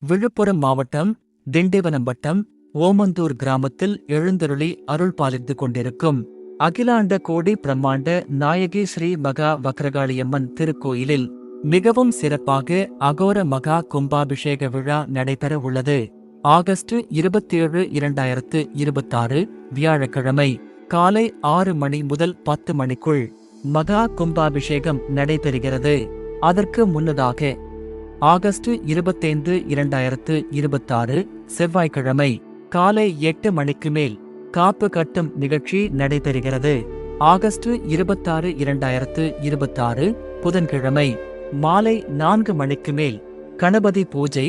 விழுப்புரம் மாவட்டம் திண்டிவனம் வட்டம் ஓமந்தூர் கிராமத்தில் எழுந்தருளி அருள் பாலித்துக் கொண்டிருக்கும் அகிலாண்ட கோடி பிரம்மாண்ட நாயகி ஸ்ரீ மகா வக்ரகாளியம்மன் திருக்கோயிலில் மிகவும் சிறப்பாக அகோர மகா கும்பாபிஷேக விழா நடைபெற உள்ளது. ஆகஸ்ட் 27, 2026 வியாழக்கிழமை காலை 6 மணி முதல் 10 மணிக்குள் மகா கும்பாபிஷேகம் நடைபெறுகிறது. அதற்கு முன்னதாக ஆகஸ்ட் 25, 2026 செவ்வாய்க்கிழமை காலை 8 மணிக்கு மேல் காப்பு கட்டும் நிகழ்ச்சி நடைபெறுகிறது. ஆகஸ்ட் 26, 2026 புதன்கிழமை மாலை 4 மணிக்கு மேல் கணபதி பூஜை,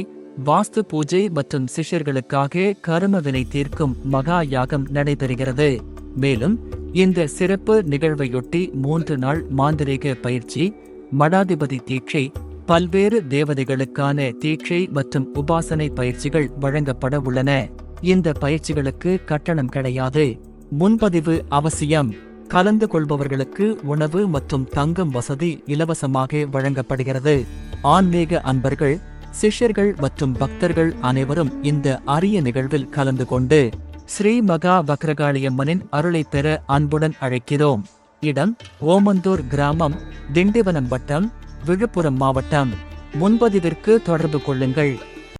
வாஸ்து பூஜை மற்றும் சிஷ்யர்களுக்காக கருமவினை தீர்க்கும் மகா யாகம் நடைபெறுகிறது. மேலும் இந்த சிறப்பு நிகழ்வையொட்டி 3 நாள் மாந்திரீக பயிற்சி, மடாதிபதி தீட்சை, பல்வேறு தேவதைகளுக்கான தீட்சை மற்றும் உபாசனை பயிற்சிகள் வழங்கப்பட உள்ளன. இந்த பயிற்சிகளுக்கு கட்டணம் கிடையாது. முன்பதிவு அவசியம். கலந்து கொள்பவர்களுக்கு உணவு மற்றும் தங்கும் வசதி இலவசமாக வழங்கப்படுகிறது. ஆன்மீக அன்பர்கள், சிஷ்யர்கள் மற்றும் பக்தர்கள் அனைவரும் இந்த அரிய நிகழ்வில் கலந்து கொண்டு ஸ்ரீ மகா வக்ரகாளியம்மனின் அருளை பெற அன்புடன் அழைக்கிறோம். இடம் ஓமந்தூர் கிராமம், திண்டிவனம் வட்டம், விழுப்புரம் மாவட்டம். முன்பதிவிற்கு தொடர்பு கொள்ளுங்கள்.